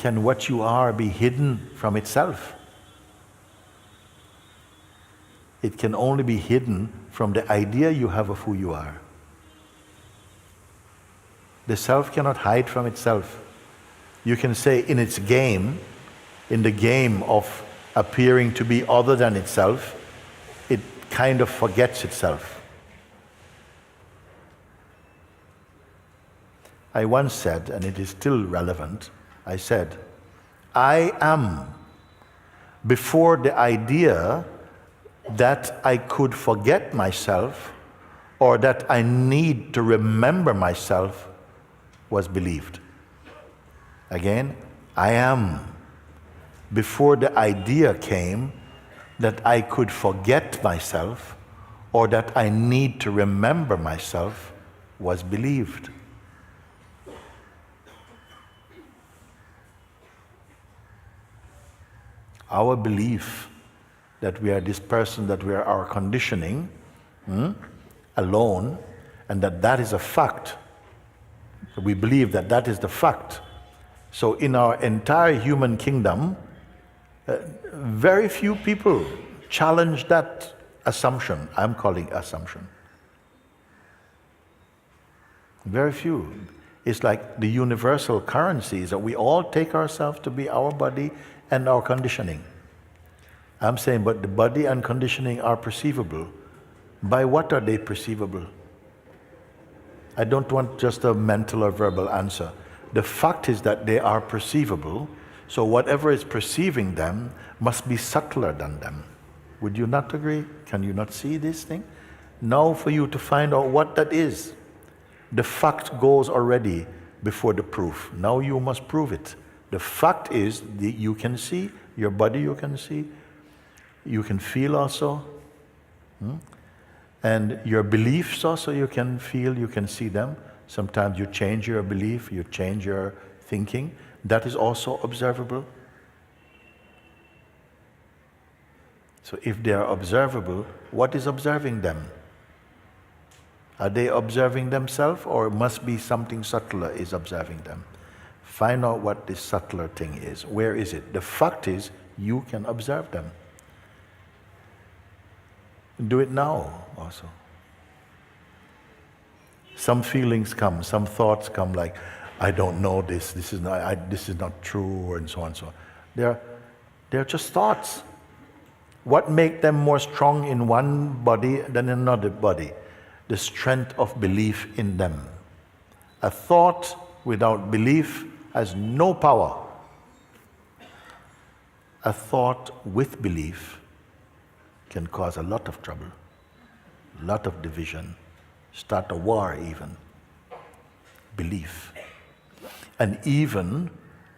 Can what you are be hidden from itself? It can only be hidden from the idea you have of who you are. The self cannot hide from itself. You can say in its game, in the game of appearing to be other than itself, it kind of forgets itself. I once said, and it is still relevant, I said, I am before the idea that I could forget myself or that I need to remember myself was believed. Again, I am before the idea came that I could forget myself or that I need to remember myself was believed. Our belief that we are this person, that we are our conditioning alone, and that is a fact. We believe that that is the fact. So in our entire human kingdom, very few people challenge that assumption. I'm calling assumption. Very few. It's like the universal currencies that we all take ourselves to be our body and our conditioning. I'm saying, but the body and conditioning are perceivable. By what are they perceivable? I don't want just a mental or verbal answer. The fact is that they are perceivable, so whatever is perceiving them must be subtler than them. Would you not agree? Can you not see this thing? Now for you to find out what that is. The fact goes already before the proof. Now you must prove it. The fact is that you can see, your body you can see, you can feel also, and your beliefs also you can feel, you can see them. Sometimes you change your belief, you change your thinking. That is also observable. So if they are observable, what is observing them? Are they observing themselves, or must be something subtler is observing them? Find out what this subtler thing is. Where is it? The fact is, you can observe them. Do it now also. Some feelings come, some thoughts come like, I don't know this is not true, and so on and so on. They're just thoughts. What makes them more strong in one body than in another body? The strength of belief in them. A thought without belief has no power. A thought with belief can cause a lot of trouble, a lot of division, start a war even. Belief. And even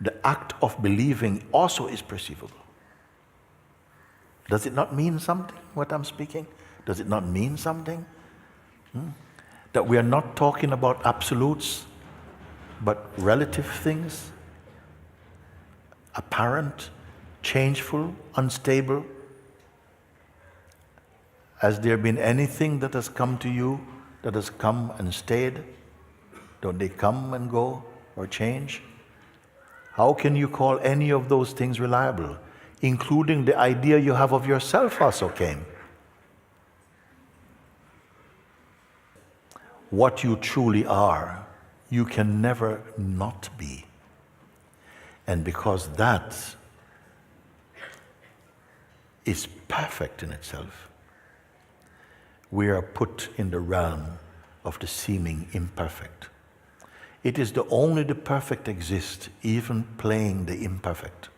the act of believing also is perceivable. Does it not mean something, what I'm speaking? Does it not mean something? That we are not talking about absolutes, but relative things, apparent, changeful, unstable. Has there been anything that has come to you that has come and stayed? Don't they come and go or change? How can you call any of those things reliable? Including the idea you have of yourself also came. What you truly are, you can never not be. And because that is perfect in itself, we are put in the realm of the seeming imperfect. It is only the perfect exist, even playing the imperfect.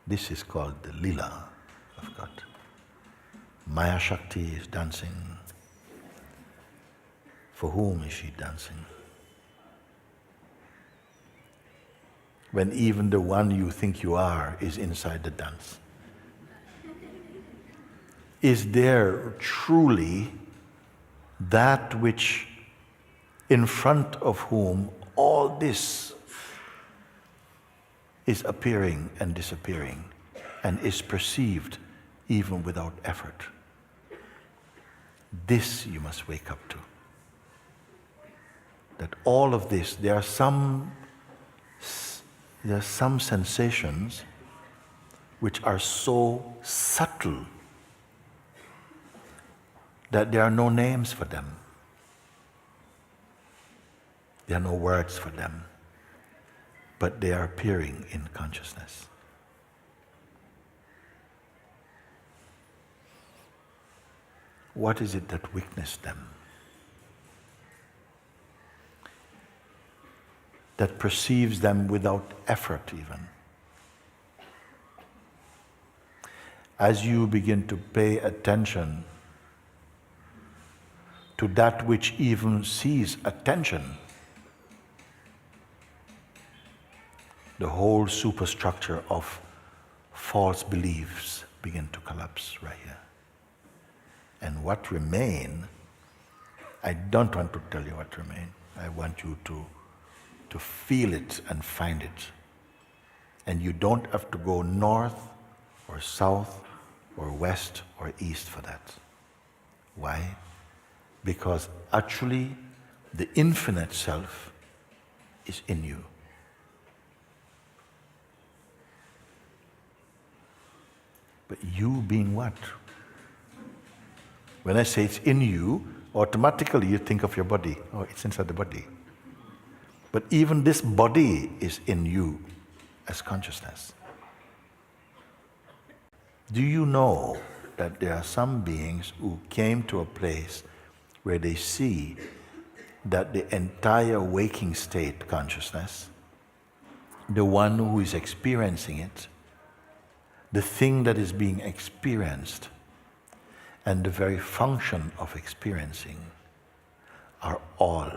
This is called the lila of God. Maya Shakti is dancing. For whom is she dancing? When even the one you think you are is inside the dance. Is there truly that which in front of whom all this is appearing and disappearing and is perceived even without effort? This you must wake up to. that all of this, there are some sensations which are so subtle that there are no names for them. There are no words for them, but they are appearing in consciousness. What is it that witnessed them? That perceives them without effort even? As you begin to pay attention to that which even sees attention, the whole superstructure of false beliefs begin to collapse right here. And what remain, I don't want to tell you what remain. I want you to feel it and find it. And you don't have to go north or south or west or east for that. Why? Because actually the infinite self is in you. But you being what? When I say it's in you, automatically you think of your body. Oh, it's inside the body. But even this body is in you as consciousness. Do you know that there are some beings who came to a place where they see that the entire waking state consciousness, the one who is experiencing it, the thing that is being experienced, and the very function of experiencing are all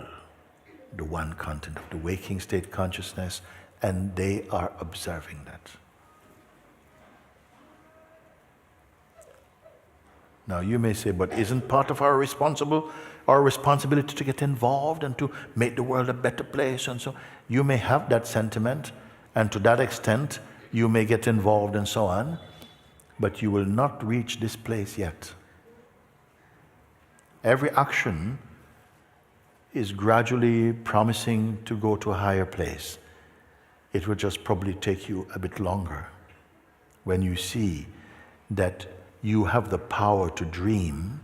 the one content of the waking state consciousness, and they are observing that. Now you may say, but isn't part of our responsibility to get involved and to make the world a better place and so? You may have that sentiment, and to that extent you may get involved and so on, but you will not reach this place yet. Every action is gradually promising to go to a higher place. It will just probably take you a bit longer when you see that you have the power to dream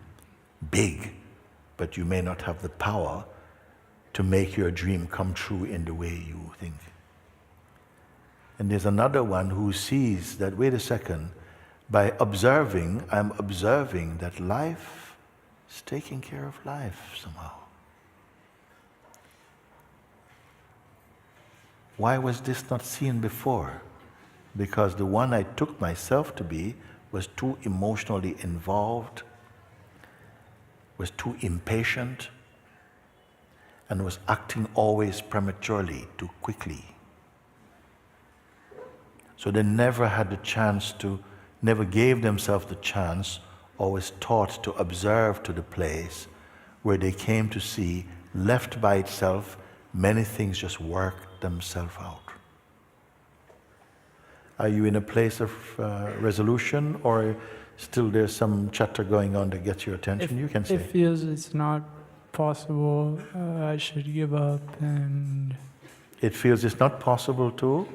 big, but you may not have the power to make your dream come true in the way you think. And there's another one who sees that, wait a second, by observing, I'm observing that life is taking care of life somehow. Why was this not seen before? Because the one I took myself to be was too emotionally involved, was too impatient, and was acting always prematurely, too quickly. So they never had the chance to, never gave themselves the chance, or was taught to observe to the place where they came to see, left by itself, many things just work themselves out. Are you in a place of resolution, or still there's some chatter going on that gets your attention? You can say. It feels it's not possible, I should give up, and... It feels it's not possible to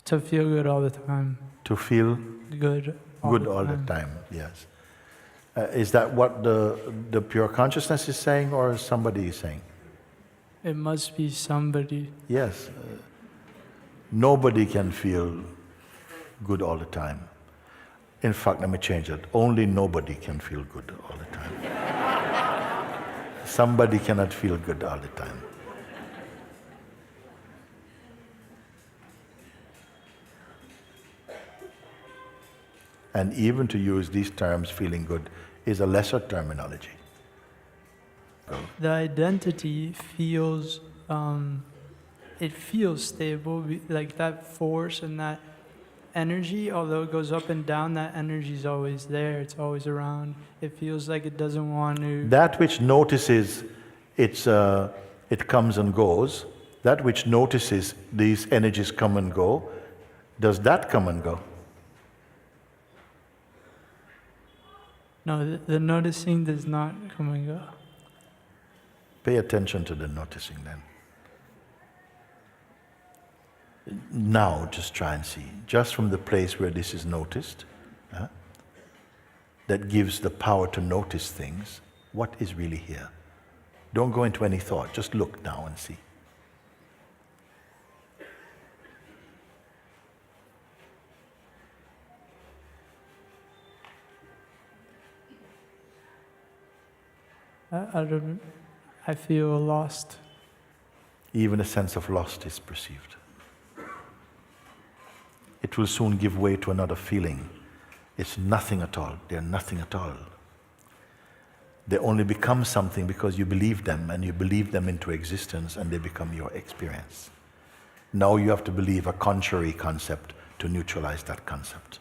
feel good all the time. To feel good all the time, yes. Is that what the pure consciousness is saying, or somebody is saying? It must be somebody. Yes. Nobody can feel good all the time. In fact, let me change it. Only nobody can feel good all the time. Somebody cannot feel good all the time. And even to use these terms, feeling good, is a lesser terminology. The identity feels, it feels stable, like that force and that energy, although it goes up and down, that energy is always there, it's always around. It feels like it doesn't want to... That which notices it comes and goes, that which notices these energies come and go, does that come and go? No, the noticing does not come and go. Pay attention to the noticing then. Now, just try and see, just from the place where this is noticed, that gives the power to notice things, what is really here? Don't go into any thought, just look now and see. I feel lost. Even a sense of lost is perceived. It will soon give way to another feeling. It's nothing at all. They're nothing at all. They only become something because you believe them, and you believe them into existence, and they become your experience. Now you have to believe a contrary concept to neutralize that concept.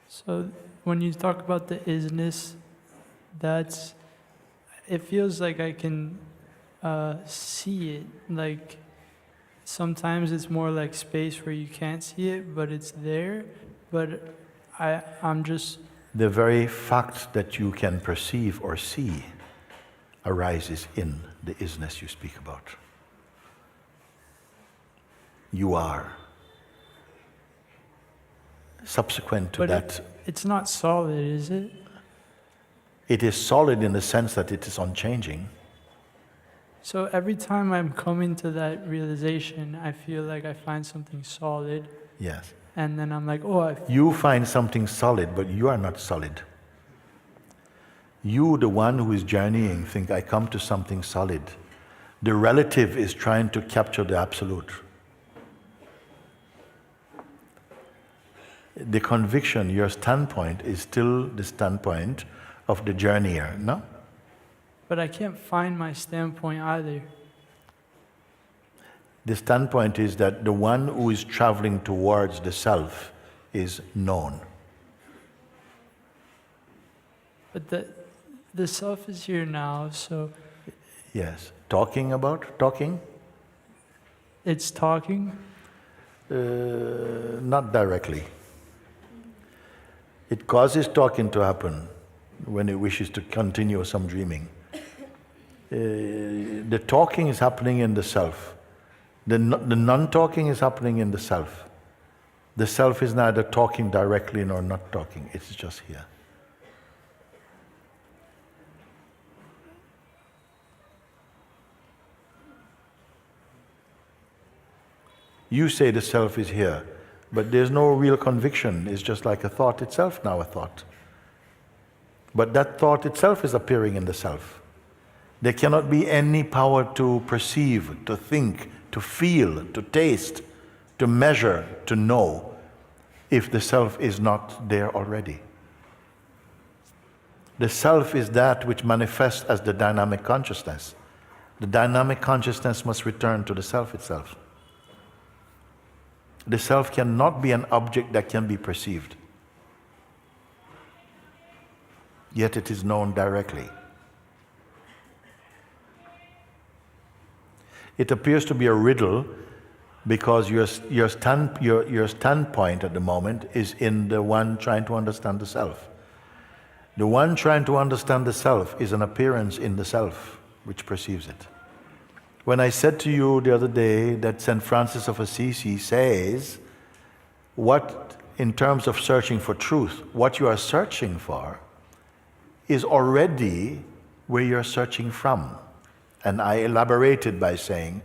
So when you talk about the isness, it feels like I can see it. Like sometimes it's more like space where you can't see it, but it's there. But I'm just... The very fact that you can perceive or see arises in the isness you speak about. You are. Subsequent to that... It's not solid, is it? It is solid in the sense that it is unchanging. So every time I'm coming to that realization, I feel like I find something solid. Yes. And then I'm like, oh, you find something solid, but you are not solid. You, the one who is journeying, think, I come to something solid. The relative is trying to capture the absolute. The conviction, your standpoint, is still the standpoint of the journeyer, no? But I can't find my standpoint either. The standpoint is that the one who is traveling towards the self is known. But the self is here now, so... Yes. Talking? It's talking? Not directly. It causes talking to happen when it wishes to continue some dreaming. The talking is happening in the self. The non-talking is happening in the self. The self is neither talking directly nor not talking. It's just here. You say the self is here, but there's no real conviction. It's just like a thought itself now, a thought. But that thought itself is appearing in the self. There cannot be any power to perceive, to think, to feel, to taste, to measure, to know, if the self is not there already. The self is that which manifests as the dynamic consciousness. The dynamic consciousness must return to the self itself. The self cannot be an object that can be perceived. Yet it is known directly. It appears to be a riddle because your standpoint at the moment is in the one trying to understand the self. The one trying to understand the self is an appearance in the self which perceives it. When I said to you the other day that St. Francis of Assisi says, what, in terms of searching for truth, what you are searching for is already where you're searching from. And I elaborated by saying,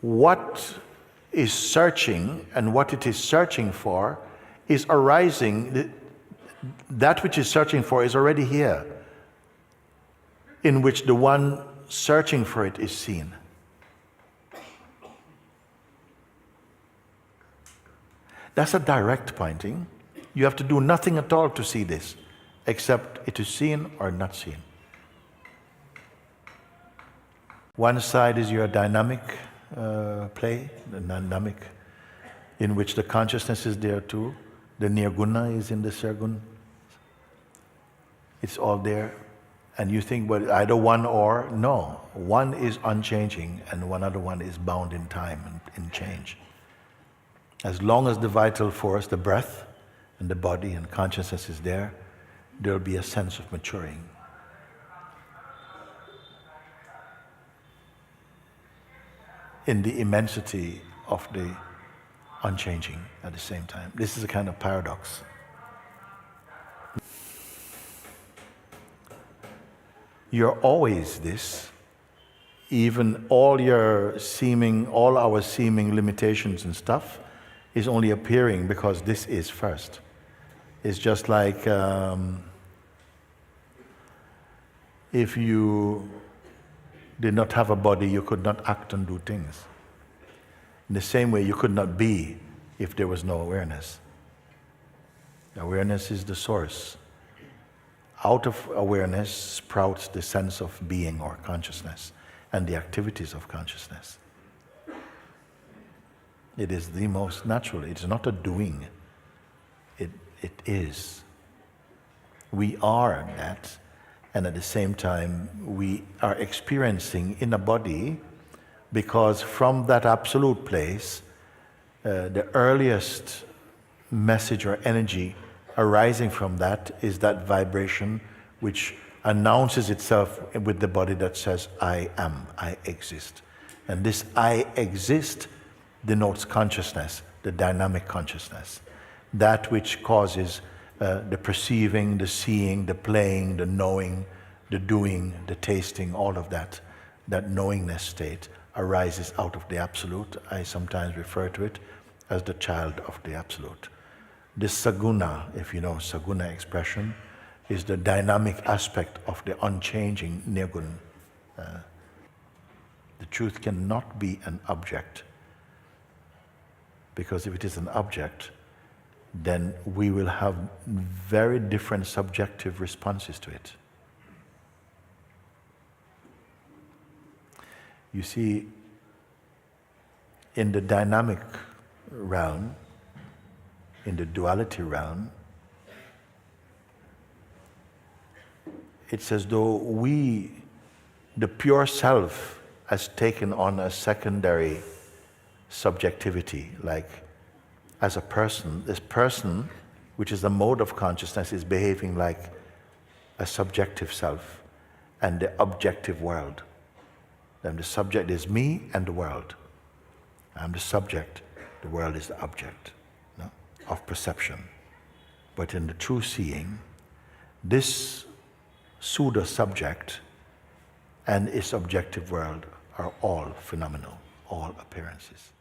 what is searching and what it is searching for is arising, that which is searching for is already here, in which the one searching for it is seen. That's a direct pointing. You have to do nothing at all to see this, except it is seen or not seen. One side is your dynamic play, the dynamic, in which the consciousness is there too. The nirguna is in the sirgun. It's all there. And you think, well, either one or, no. One is unchanging and one other one is bound in time and in change. As long as the vital force, the breath, and the body and consciousness is there, there'll be a sense of maturing. In the immensity of the unchanging at the same time. This is a kind of paradox. You're always this, even all our seeming limitations and stuff is only appearing because this is first. It's just like if you did not have a body, you could not act and do things. In the same way, you could not be if there was no awareness. Awareness is the source. Out of awareness sprouts the sense of being or consciousness and the activities of consciousness. It is the most natural. It's not a doing. It is. We are that, and at the same time we are experiencing in a body, because from that absolute place, the earliest message or energy arising from that is that vibration which announces itself with the body that says, I am, I exist. And this I exist denotes consciousness, the dynamic consciousness. That which causes the perceiving, the seeing, the playing, the knowing, the doing, the tasting, all of that, that knowingness state arises out of the Absolute. I sometimes refer to it as the child of the Absolute. This saguna, if you know saguna expression, is the dynamic aspect of the unchanging nirgun. The truth cannot be an object, because if it is an object, then we will have very different subjective responses to it. You see, in the dynamic realm, in the duality realm, it's as though we, the pure self, has taken on a secondary subjectivity, like as a person, this person, which is a mode of consciousness, is behaving like a subjective self and the objective world. Then the subject is me and the world. I'm the subject, the world is the object, no, of perception. But in the true seeing, this pseudo-subject and its objective world are all phenomenal, all appearances.